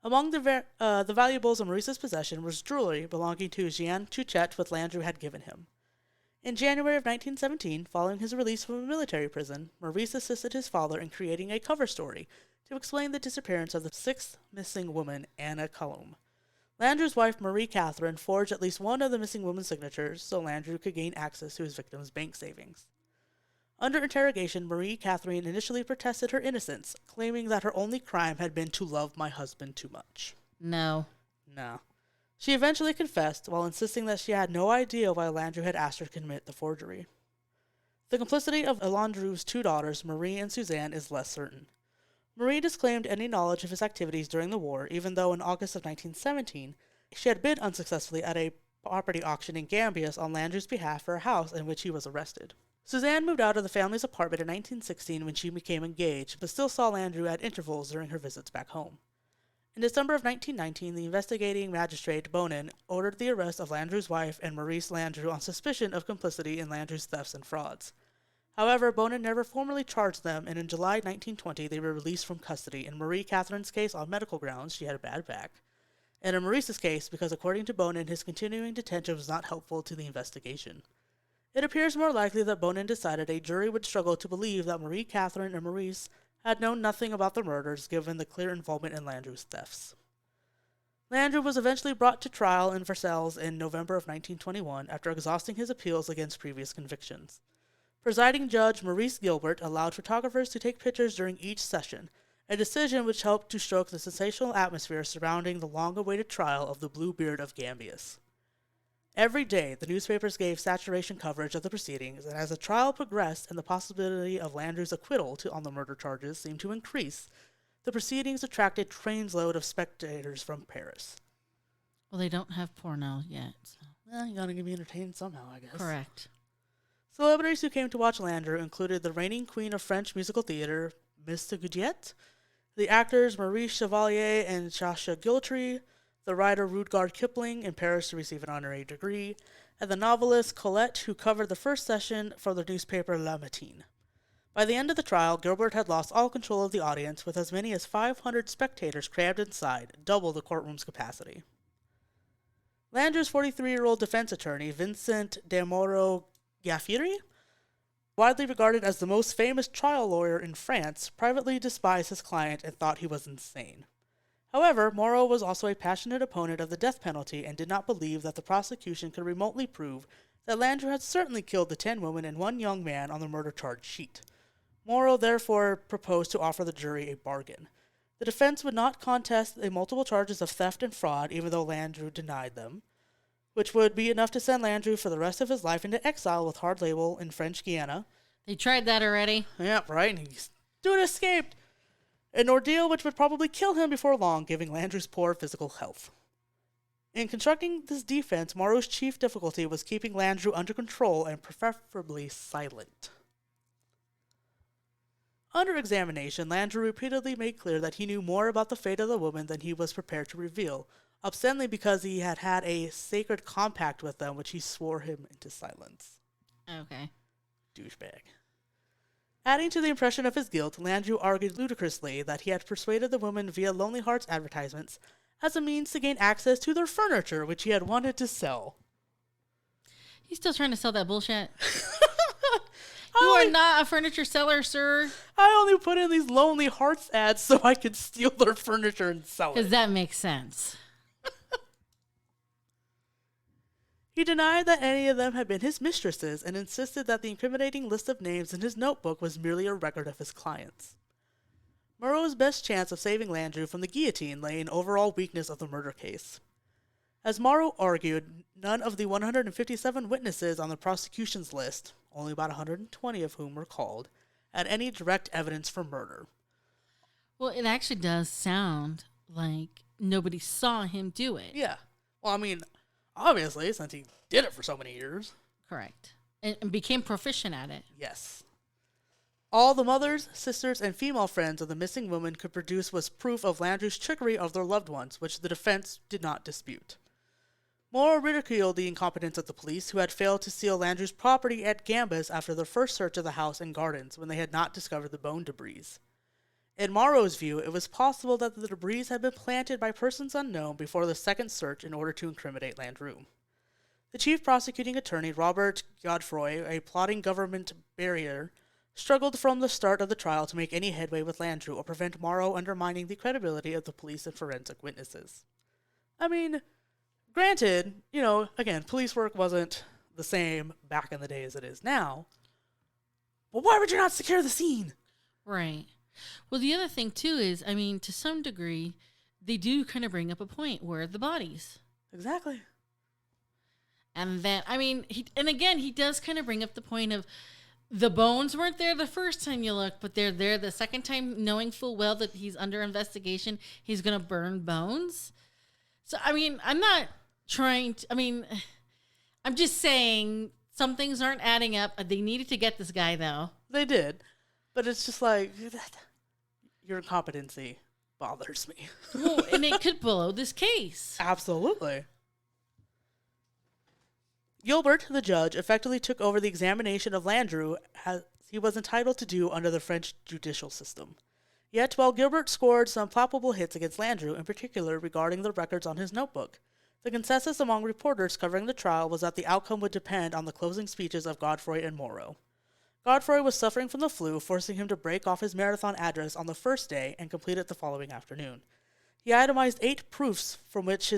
Among the valuables of Maurice's possession was jewelry belonging to Jeanne Chouchet, which Landru had given him. In January of 1917, following his release from a military prison, Maurice assisted his father in creating a cover story to explain the disappearance of the 6th missing woman, Anna Cullum. Landru's wife, Marie Catherine, forged at least one of the missing woman's signatures so Landru could gain access to his victim's bank savings. Under interrogation, Marie Catherine initially protested her innocence, claiming that her only crime had been to love my husband too much. No. She eventually confessed, while insisting that she had no idea why Landru had asked her to commit the forgery. The complicity of Landru's 2 daughters, Marie and Suzanne, is less certain. Marie disclaimed any knowledge of his activities during the war, even though in August of 1917, she had bid unsuccessfully at a property auction in Gambius on Landru's behalf for a house in which he was arrested. Suzanne moved out of the family's apartment in 1916 when she became engaged, but still saw Landru at intervals during her visits back home. In December of 1919, the investigating magistrate, Bonin, ordered the arrest of Landru's wife and Maurice Landru on suspicion of complicity in Landru's thefts and frauds. However, Bonin never formally charged them, and in July 1920 they were released from custody, in Marie Catherine's case on medical grounds, she had a bad back, and in Maurice's case because according to Bonin, his continuing detention was not helpful to the investigation. It appears more likely that Bonin decided a jury would struggle to believe that Marie Catherine and Maurice had known nothing about the murders given the clear involvement in Landru's thefts. Landru was eventually brought to trial in Versailles in November of 1921 after exhausting his appeals against previous convictions. Presiding Judge Maurice Gilbert allowed photographers to take pictures during each session, a decision which helped to stoke the sensational atmosphere surrounding the long-awaited trial of the Bluebeard of Gambius. Every day, the newspapers gave saturation coverage of the proceedings, and as the trial progressed and the possibility of Landru's acquittal on the murder charges seemed to increase, the proceedings attracted trainloads of spectators from Paris. Well, they don't have porno yet. So. Well, you gotta be entertained somehow, I guess. Correct. Celebrities who came to watch Landru included the reigning queen of French musical theater, Miss de Goudiette, the actors Maurice Chevalier and Sasha Guillory, the writer Rudyard Kipling in Paris to receive an honorary degree, and the novelist Colette, who covered the first session for the newspaper La Matin. By the end of the trial, Gilbert had lost all control of the audience, with as many as 500 spectators crammed inside, double the courtroom's capacity. Landru's 43-year-old defense attorney, Vincent de Moreau Gaffiri, widely regarded as the most famous trial lawyer in France, privately despised his client and thought he was insane. However, Moreau was also a passionate opponent of the death penalty and did not believe that the prosecution could remotely prove that Landru had certainly killed the 10 women and 1 young man on the murder charge sheet. Moreau therefore proposed to offer the jury a bargain. The defense would not contest the multiple charges of theft and fraud, even though Landru denied them, which would be enough to send Landru for the rest of his life into exile with hard label in French Guiana. They tried that already. Yeah, right. And dude escaped. An ordeal which would probably kill him before long, giving Landru's poor physical health. In constructing this defense, Morrow's chief difficulty was keeping Landru under control and preferably silent. Under examination, Landru repeatedly made clear that he knew more about the fate of the woman than he was prepared to reveal, ostensibly because he had had a sacred compact with them, which he swore him into silence. Okay. Douchebag. Adding to the impression of his guilt, Landru argued ludicrously that he had persuaded the woman via Lonely Hearts advertisements as a means to gain access to their furniture, which he had wanted to sell. He's still trying to sell that bullshit. You are not a furniture seller, sir. I only put in these Lonely Hearts ads so I could steal their furniture and sell it. Because that makes sense. He denied that any of them had been his mistresses and insisted that the incriminating list of names in his notebook was merely a record of his clients. Morrow's best chance of saving Landru from the guillotine lay in overall weakness of the murder case. As Morrow argued, none of the 157 witnesses on the prosecution's list, only about 120 of whom were called, had any direct evidence for murder. Well, it actually does sound like nobody saw him do it. Yeah. Well, I mean, obviously, since he did it for so many years. Correct. And became proficient at it. Yes. All the mothers, sisters, and female friends of the missing woman could produce was proof of Landru's trickery of their loved ones, which the defense did not dispute. Morrow ridiculed the incompetence of the police, who had failed to seal Landru's property at Gambas after their first search of the house and gardens when they had not discovered the bone debris. In Morrow's view, it was possible that the debris had been planted by persons unknown before the second search in order to incriminate Landru. The chief prosecuting attorney, Robert Godefroy, a plotting government barrier, struggled from the start of the trial to make any headway with Landru or prevent Morrow undermining the credibility of the police and forensic witnesses. I mean, granted, again, police work wasn't the same back in the day as it is now, but why would you not secure the scene? Right. Well, the other thing, too, is, I mean, to some degree, they do kind of bring up a point. Where are the bodies? Exactly. And then, I mean, he does kind of bring up the point of the bones weren't there the first time you look, but they're there the second time, knowing full well that he's under investigation. He's going to burn bones. So, I mean, I'm not trying to, I'm just saying some things aren't adding up. They needed to get this guy, though. They did. But it's just like, your incompetency bothers me. Well, and it could blow this case. Absolutely. Gilbert, the judge, effectively took over the examination of Landru as he was entitled to do under the French judicial system. Yet, while Gilbert scored some palpable hits against Landru, in particular regarding the records on his notebook, the consensus among reporters covering the trial was that the outcome would depend on the closing speeches of Godefroy and Morrow. Godefroy was suffering from the flu, forcing him to break off his marathon address on the first day and complete it the following afternoon. He itemized 8 proofs from which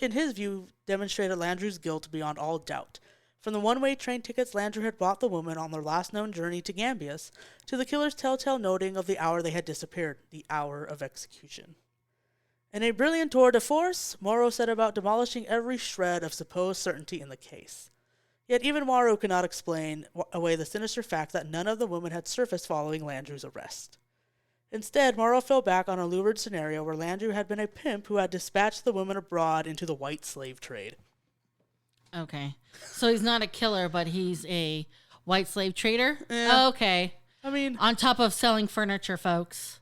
in his view demonstrated Landru's guilt beyond all doubt. From the one-way train tickets Landru had bought the woman on their last known journey to Gambius, to the killer's telltale noting of the hour they had disappeared, the hour of execution. In a brilliant tour de force, Morrow set about demolishing every shred of supposed certainty in the case. Yet even Morrow could not explain away the sinister fact that none of the women had surfaced following Landru's arrest. Instead, Morrow fell back on a lurid scenario where Landru had been a pimp who had dispatched the women abroad into the white slave trade. Okay. So he's not a killer, but he's a white slave trader? Yeah. Okay. I mean, on top of selling furniture, folks.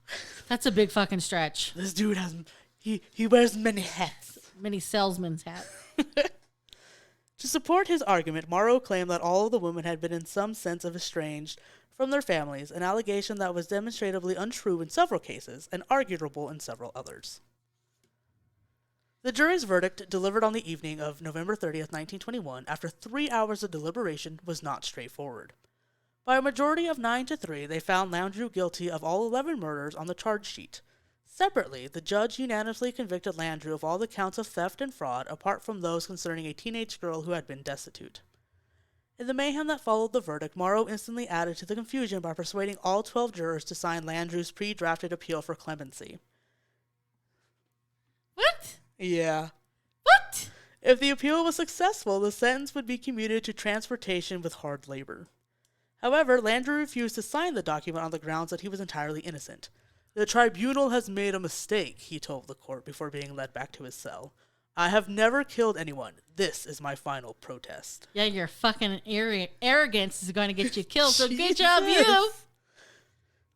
That's a big fucking stretch. This dude he wears many hats. Many salesman's hats. To support his argument, Morrow claimed that all of the women had been in some sense of estranged from their families, an allegation that was demonstrably untrue in several cases and arguable in several others. The jury's verdict, delivered on the evening of November 30th, 1921, after 3 hours of deliberation, was not straightforward. By a majority of 9-3, they found Landru guilty of all 11 murders on the charge sheet. Separately, the judge unanimously convicted Landru of all the counts of theft and fraud, apart from those concerning a teenage girl who had been destitute. In the mayhem that followed the verdict, Morrow instantly added to the confusion by persuading all 12 jurors to sign Landru's pre-drafted appeal for clemency. What? Yeah. What? If the appeal was successful, the sentence would be commuted to transportation with hard labor. However, Landru refused to sign the document on the grounds that he was entirely innocent. The tribunal has made a mistake, he told the court before being led back to his cell. I have never killed anyone. This is my final protest. Yeah, your fucking arrogance is going to get you killed, so good job, you!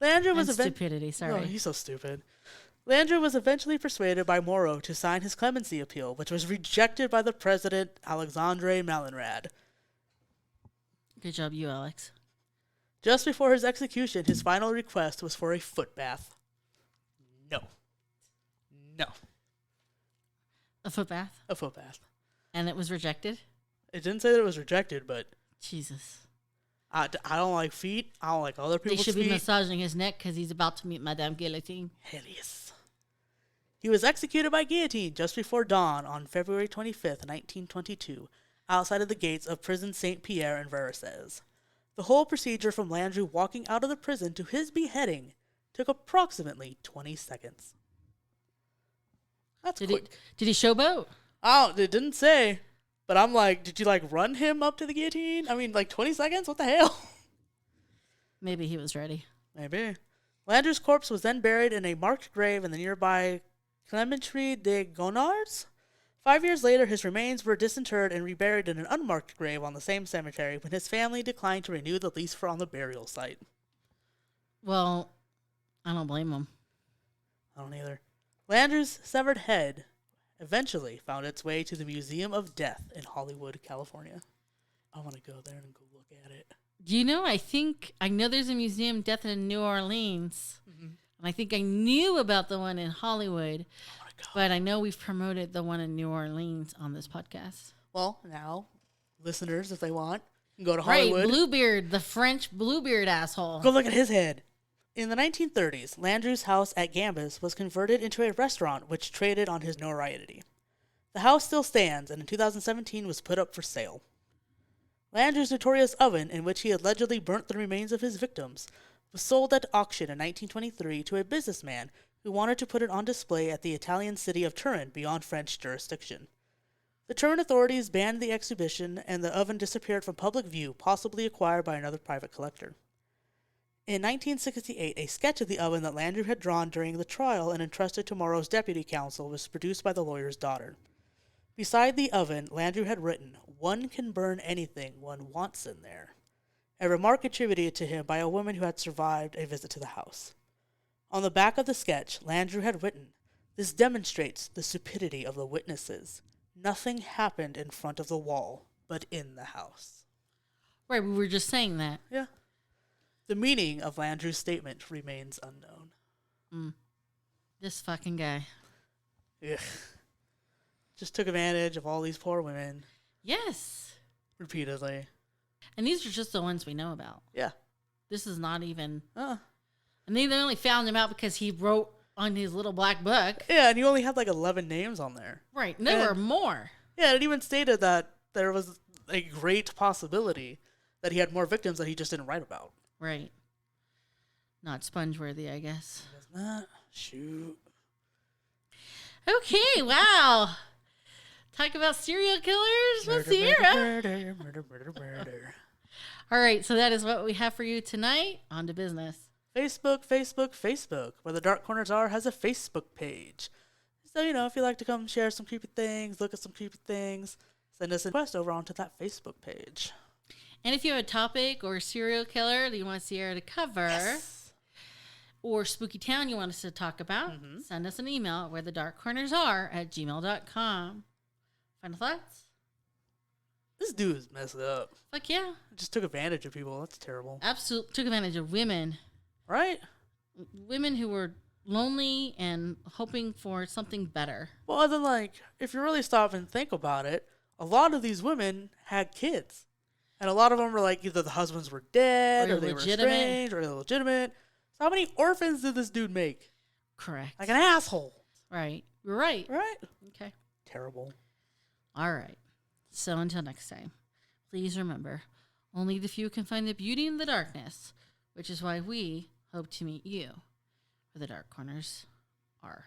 Landru was stupidity, sorry. Oh, he's so stupid. Landru was eventually persuaded by Morrow to sign his clemency appeal, which was rejected by the president, Alexandre Malinrad. Good job, you, Alex. Just before his execution, his final request was for a foot bath. No. A foot bath? A foot bath. And it was rejected? It didn't say that it was rejected, but... Jesus. I don't like feet. I don't like other people's feet. They should be massaging his neck because he's about to meet Madame Guillotine. Hell yes. He was executed by guillotine just before dawn on February 25th, 1922, outside of the gates of prison Saint-Pierre in Versailles. The whole procedure from Landru walking out of the prison to his beheading took approximately 20 seconds. That's quick. Did he showboat? Oh, it didn't say. But I'm like, did you run him up to the guillotine? I mean, 20 seconds? What the hell? Maybe he was ready. Maybe. Landru's corpse was then buried in a marked grave in the nearby Clémenterie des Gonards. 5 years later, his remains were disinterred and reburied in an unmarked grave on the same cemetery when his family declined to renew the lease on the burial site. Well, I don't blame him. I don't either. Landru's severed head eventually found its way to the Museum of Death in Hollywood, California. I want to go there and go look at it. Do you know, I know there's a Museum of Death in New Orleans. Mm-hmm. And I think I knew about the one in Hollywood. But I know we've promoted the one in New Orleans on this podcast. Well, now, listeners, if they want, can go to Hollywood. Right, Bluebeard, the French Bluebeard asshole. Go look at his head. In the 1930s, Landru's house at Gambas was converted into a restaurant which traded on his notoriety. The house still stands and in 2017 was put up for sale. Landru's notorious oven, in which he allegedly burnt the remains of his victims, was sold at auction in 1923 to a businessman who wanted to put it on display at the Italian city of Turin beyond French jurisdiction. The Turin authorities banned the exhibition and the oven disappeared from public view, possibly acquired by another private collector. In 1968, a sketch of the oven that Landru had drawn during the trial and entrusted to Morrow's deputy counsel was produced by the lawyer's daughter. Beside the oven, Landru had written, "One can burn anything one wants in there," a remark attributed to him by a woman who had survived a visit to the house. On the back of the sketch, Landru had written, "This demonstrates the stupidity of the witnesses. Nothing happened in front of the wall, but in the house." Right, we were just saying that. Yeah. The meaning of Landru's statement remains unknown. This fucking guy. Ugh. Just took advantage of all these poor women. Yes. Repeatedly. And these are just the ones we know about. Yeah. This is not even... And they only found him out because he wrote on his little black book. Yeah, and he only had 11 names on there. Right. And there were more. Yeah, it even stated that there was a great possibility that he had more victims that he just didn't write about. Right. Not sponge-worthy, I guess. Does not? Shoot. Okay, wow. Talk about serial killers. What's the era? Murder. All right, so that is what we have for you tonight. On to business. Facebook, where the Dark Corners Are, has a Facebook page. So, if you'd like to come share some creepy things, look at some creepy things, send us a request over onto that Facebook page. And if you have a topic or a serial killer that you want Sierra to cover, or Spooky Town you want us to talk about, send us an email at wherethedarkcornersaре@gmail.com. Final thoughts? This dude is messed up. Fuck yeah. Just took advantage of people. That's terrible. Absolutely. Took advantage of women. Right? Women who were lonely and hoping for something better. Well, other than if you really stop and think about it, a lot of these women had kids. And a lot of them were either the husbands were dead, or they were estranged, or they're legitimate. So how many orphans did this dude make? Correct. Like an asshole. Right. You're right. Right? Okay. Terrible. All right. So until next time, please remember, Only the few can find the beauty in the darkness, which is why we hope to meet you where the dark corners are.